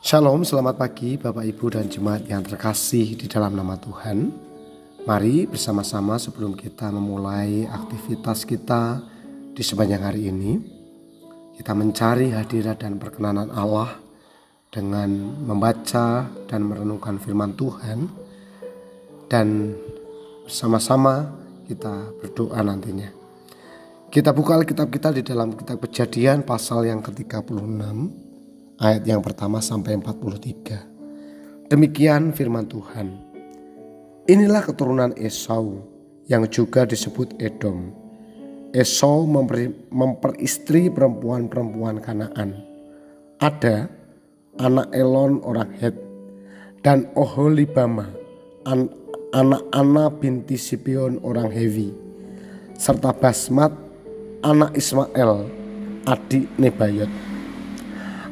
Shalom, selamat pagi Bapak Ibu dan jemaat yang terkasih di dalam nama Tuhan. Mari bersama-sama sebelum kita memulai aktivitas kita di sepanjang hari ini, kita mencari hadirat dan perkenanan Allah dengan membaca dan merenungkan firman Tuhan. Dan bersama-sama kita berdoa nantinya. Kita buka Alkitab kita di dalam kitab Kejadian pasal yang ke-36. Ayat yang pertama sampai 43. Demikian firman Tuhan. Inilah keturunan Esau yang juga disebut Edom. Esau memperistri perempuan-perempuan Kanaan. Ada anak Elon orang Het dan Oholibama anak Ana binti Sibeon orang Hewi, serta Basmat anak Ismael adik Nebayot.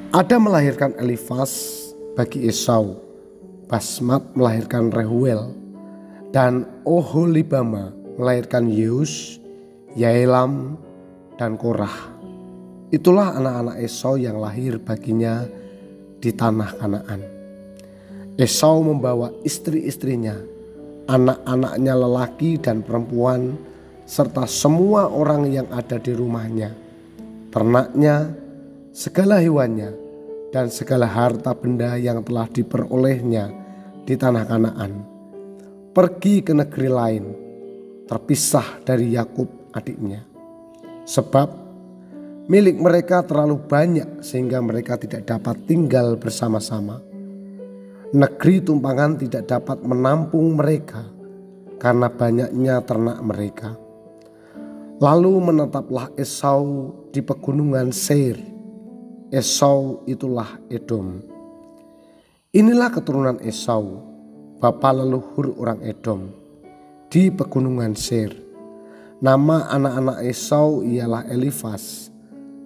Ada melahirkan Elifas bagi Esau, Basmat melahirkan Rehuel, dan Oholibama melahirkan Yeus, Yaelam, dan Korah. Itulah anak-anak Esau yang lahir baginya di tanah Kanaan. Esau membawa istri-istrinya, anak-anaknya lelaki dan perempuan, serta semua orang yang ada di rumahnya, ternaknya, segala hewannya, dan segala harta benda yang telah diperolehnya di tanah Kanaan, pergi ke negeri lain, terpisah dari Yakub adiknya. Sebab milik mereka terlalu banyak sehingga mereka tidak dapat tinggal bersama-sama. Negeri tumpangan tidak dapat menampung mereka karena banyaknya ternak mereka. Lalu menetaplah Esau di pegunungan Seir. Esau itulah Edom. Inilah keturunan Esau, bapa leluhur orang Edom, di pegunungan Seir. Nama anak-anak Esau ialah Elifas,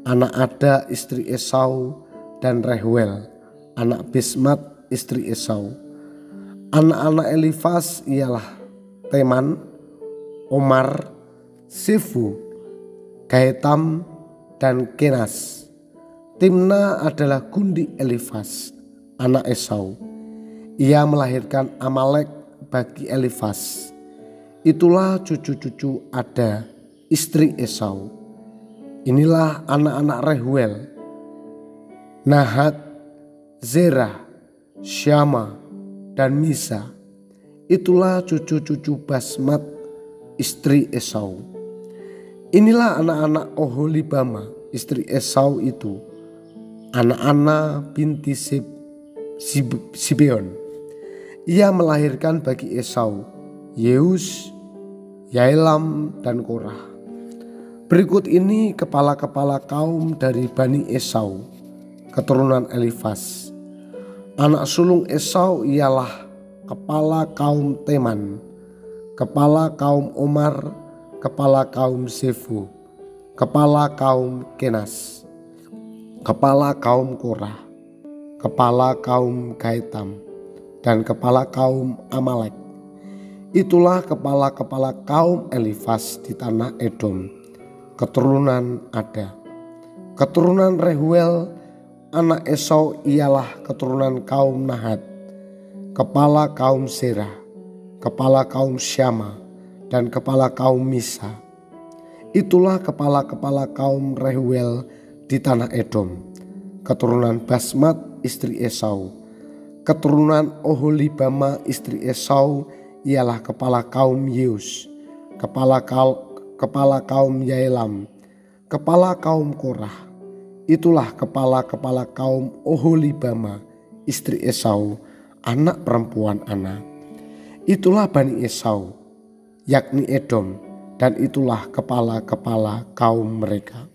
anak Ada istri Esau, dan Rehuel, anak Basmat istri Esau. Anak-anak Elifas ialah Teman, Omar, Sefu, Gaetam, dan Kenas. Timna adalah gundi Elifas, anak Esau. Ia melahirkan Amalek bagi Elifas. Itulah cucu-cucu Ada, istri Esau. Inilah anak-anak Rehuel, Nahat, Zerah, Syama, dan Misa. Itulah cucu-cucu Basmat, istri Esau. Inilah anak-anak Oholibama, istri Esau itu, anak Ana binti Sibeon. Ia melahirkan bagi Esau Yeus, Yaelam, dan Korah. Berikut ini kepala-kepala kaum dari Bani Esau, keturunan Elifas. Anak sulung Esau ialah kepala kaum Teman, kepala kaum Omar, kepala kaum Sefu, kepala kaum Kenas, kepala kaum Korah, kepala kaum Gaetam, dan kepala kaum Amalek. Itulah kepala-kepala kaum Elifas di tanah Edom, keturunan Ada. Keturunan Rehuel, anak Esau ialah keturunan kaum Nahat, kepala kaum Serah, kepala kaum Syama, dan kepala kaum Misa. Itulah kepala-kepala kaum Rehuel di tanah Edom, keturunan Basmat istri Esau. Keturunan Oholibama istri Esau ialah kepala kaum Yeus, kepala kaum Yaelam, kepala kaum Korah. Itulah kepala-kepala kaum Oholibama istri Esau, anak perempuan Ana. Itulah Bani Esau, yakni Edom, dan itulah kepala-kepala kaum mereka.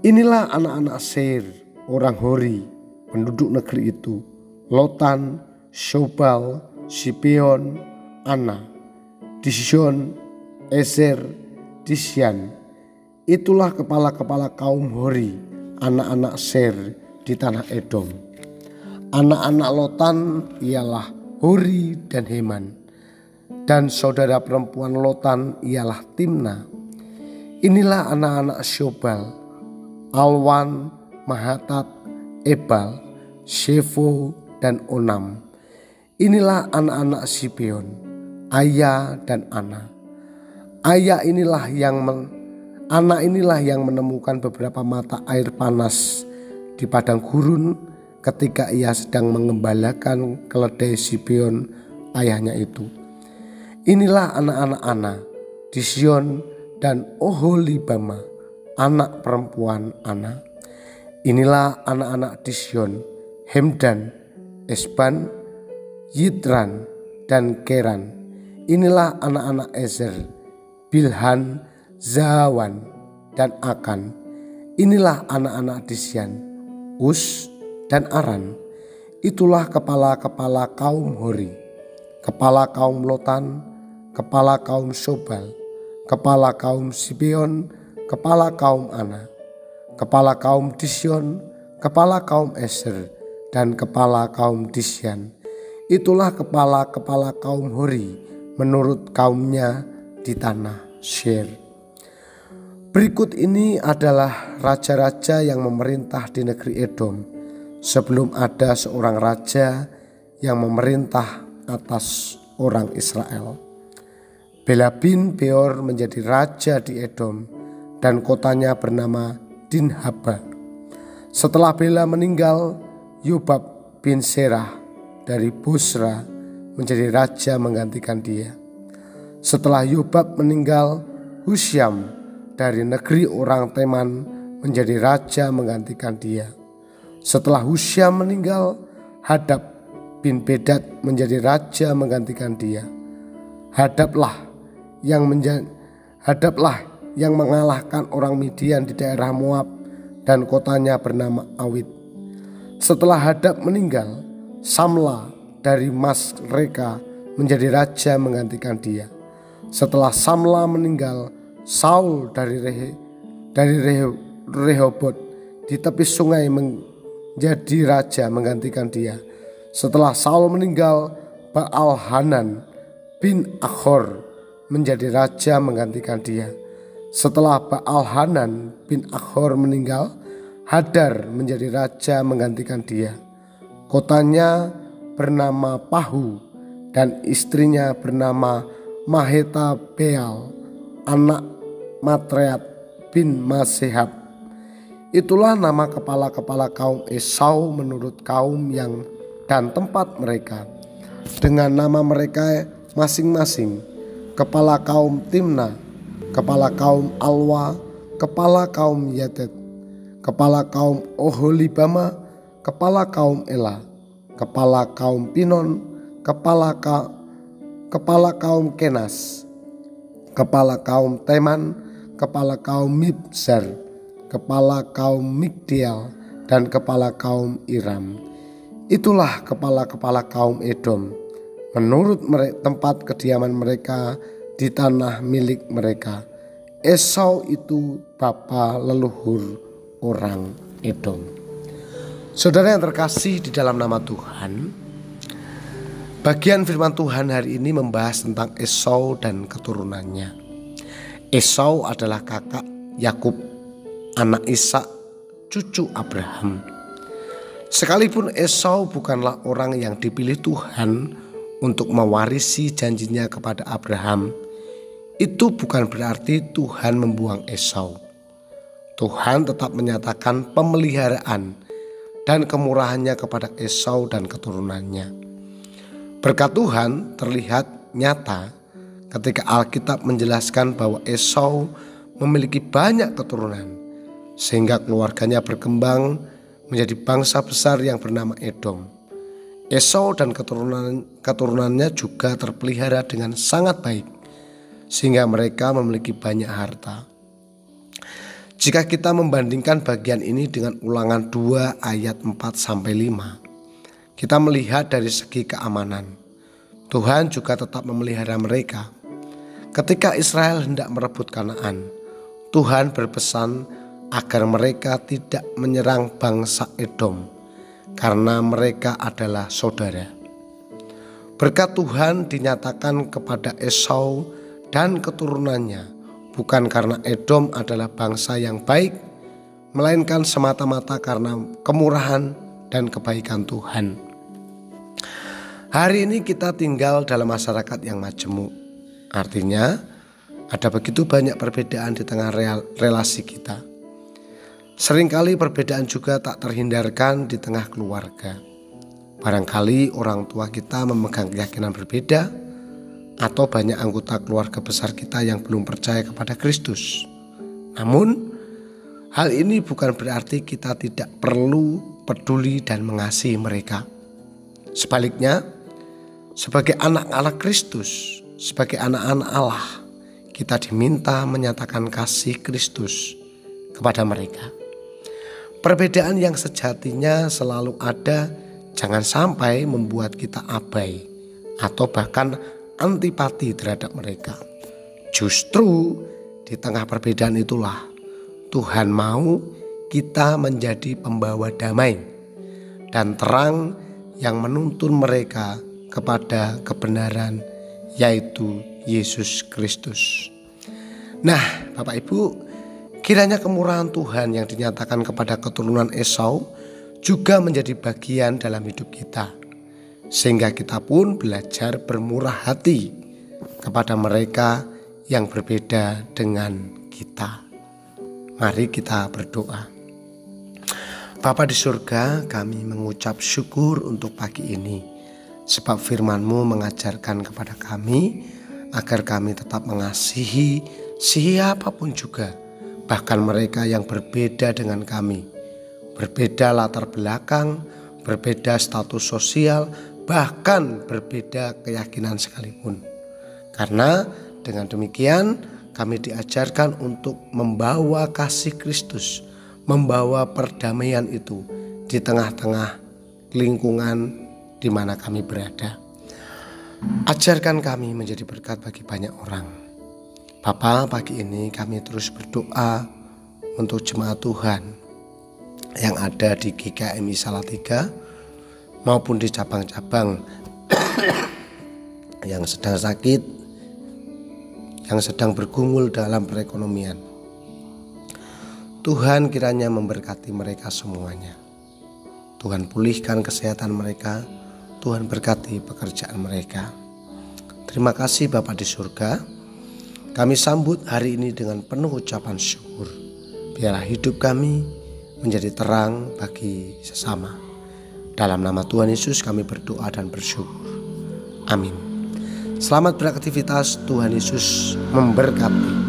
Inilah anak-anak Seir, orang Hori, penduduk negeri itu, Lotan, Shobal, Sibeon, Ana, Dishon, Ezer, Disyan. Itulah kepala-kepala kaum Hori, anak-anak Seir di tanah Edom. Anak-anak Lotan ialah Hori dan Heman, dan saudara perempuan Lotan ialah Timna. Inilah anak-anak Shobal, Alwan, Mahatat, Ebal, Shefo, dan Onam. Inilah anak-anak Sibeon, Aya dan Ana. Anak inilah yang menemukan beberapa mata air panas di padang gurun ketika ia sedang mengembalakan keledai Sibeon ayahnya itu. Inilah anak-anak Ana, Disyon dan Oholibama, anak perempuan Ana. Inilah anak-anak Disyon, Hemdan, Esban, Yitran, dan Keran. Inilah anak-anak Ezer, Bilhan, Zawan, dan Akan. Inilah anak-anak Disyan, Us, dan Aran. Itulah kepala-kepala kaum Hori, kepala kaum Lotan, kepala kaum Sobal, kepala kaum Sibeon, kepala kaum Ana, kepala kaum Disyon, kepala kaum Ezer, dan kepala kaum Disyan. Itulah kepala-kepala kaum Hori menurut kaumnya di tanah Seir. Berikut ini adalah raja-raja yang memerintah di negeri Edom sebelum ada seorang raja yang memerintah atas orang Israel. Bela bin Beor menjadi raja di Edom dan kotanya bernama Dinhaba. Setelah Bela meninggal, Yobab bin Serah dari Bosra menjadi raja menggantikan dia. Setelah Yobab meninggal, Husyam dari negeri orang Teman menjadi raja menggantikan dia. Setelah Husyam meninggal, Hadab bin Bedad menjadi raja menggantikan dia. Hadablah yang mengalahkan orang Midian di daerah Moab dan kotanya bernama Awit. Setelah Hadab meninggal, Samla dari Masreka menjadi raja menggantikan dia. Setelah Samla meninggal, Saul dari Rehobot di tepi sungai menjadi raja menggantikan dia. Setelah Saul meninggal, Baal-Hanan bin Akhor menjadi raja menggantikan dia. Setelah Baal-Hanan bin Akhor meninggal, Hadar menjadi raja menggantikan dia. Kotanya bernama Pahu dan istrinya bernama Maheta-Beal, anak Matreat bin Masehab. Itulah nama kepala-kepala kaum Esau menurut kaum yang dan tempat mereka, dengan nama mereka masing-masing: kepala kaum Timna, kepala kaum Alwa, kepala kaum Yatet, kepala kaum Oholibama, kepala kaum Ela, kepala kaum Pinon, kepala kaum Kenas, kepala kaum Teman, kepala kaum Mibzar, kepala kaum Migdial, dan kepala kaum Iram. Itulah kepala-kepala kaum Edom menurut tempat kediaman mereka di tanah milik mereka. Esau itu bapa leluhur orang Edom. Saudara yang terkasih di dalam nama Tuhan, bagian firman Tuhan hari ini membahas tentang Esau dan keturunannya. Esau adalah kakak Yakub, anak Ishak, cucu Abraham. Sekalipun Esau bukanlah orang yang dipilih Tuhan untuk mewarisi janjinya kepada Abraham, itu bukan berarti Tuhan membuang Esau. Tuhan tetap menyatakan pemeliharaan dan kemurahannya kepada Esau dan keturunannya. Berkat Tuhan terlihat nyata ketika Alkitab menjelaskan bahwa Esau memiliki banyak keturunan, sehingga keluarganya berkembang menjadi bangsa besar yang bernama Edom. Esau dan keturunannya juga terpelihara dengan sangat baik, sehingga mereka memiliki banyak harta. Jika kita membandingkan bagian ini dengan Ulangan 2 ayat 4-5, kita melihat dari segi keamanan. Tuhan juga tetap memelihara mereka. Ketika Israel hendak merebut Kanaan, Tuhan berpesan agar mereka tidak menyerang bangsa Edom karena mereka adalah saudara. Berkat Tuhan dinyatakan kepada Esau dan keturunannya bukan karena Edom adalah bangsa yang baik, melainkan semata-mata karena kemurahan dan kebaikan Tuhan. Hari ini kita tinggal dalam masyarakat yang majemuk. Artinya ada begitu banyak perbedaan di tengah relasi kita. Seringkali perbedaan juga tak terhindarkan di tengah keluarga. Barangkali orang tua kita memegang keyakinan berbeda, atau banyak anggota keluarga besar kita yang belum percaya kepada Kristus. Namun, hal ini bukan berarti kita tidak perlu peduli dan mengasihi mereka. Sebaliknya, sebagai anak-anak Kristus, sebagai anak-anak Allah, kita diminta menyatakan kasih Kristus kepada mereka. Perbedaan yang sejatinya selalu ada jangan sampai membuat kita abai atau bahkan antipati terhadap mereka. Justru di tengah perbedaan itulah Tuhan mau kita menjadi pembawa damai dan terang yang menuntun mereka kepada kebenaran, yaitu Yesus Kristus. Nah, Bapak Ibu, kiranya kemurahan Tuhan yang dinyatakan kepada keturunan Esau juga menjadi bagian dalam hidup kita, sehingga kita pun belajar bermurah hati kepada mereka yang berbeda dengan kita. Mari kita berdoa. Bapa di surga, kami mengucap syukur untuk pagi ini, sebab firman-Mu mengajarkan kepada kami agar kami tetap mengasihi siapapun juga, bahkan mereka yang berbeda dengan kami, berbeda latar belakang, berbeda status sosial, bahkan berbeda keyakinan sekalipun. Karena dengan demikian kami diajarkan untuk membawa kasih Kristus, membawa perdamaian itu di tengah-tengah lingkungan di mana kami berada. Ajarkan kami menjadi berkat bagi banyak orang. Bapa, pagi ini kami terus berdoa untuk jemaat Tuhan yang ada di GKMI Salatiga maupun di cabang-cabang yang sedang sakit, yang sedang bergumul dalam perekonomian. Tuhan kiranya memberkati mereka semuanya. Tuhan pulihkan kesehatan mereka, Tuhan berkati pekerjaan mereka. Terima kasih Bapa di surga. Kami sambut hari ini dengan penuh ucapan syukur. Biarlah hidup kami menjadi terang bagi sesama. Dalam nama Tuhan Yesus kami berdoa dan bersyukur. Amin. Selamat beraktivitas, Tuhan Yesus memberkati.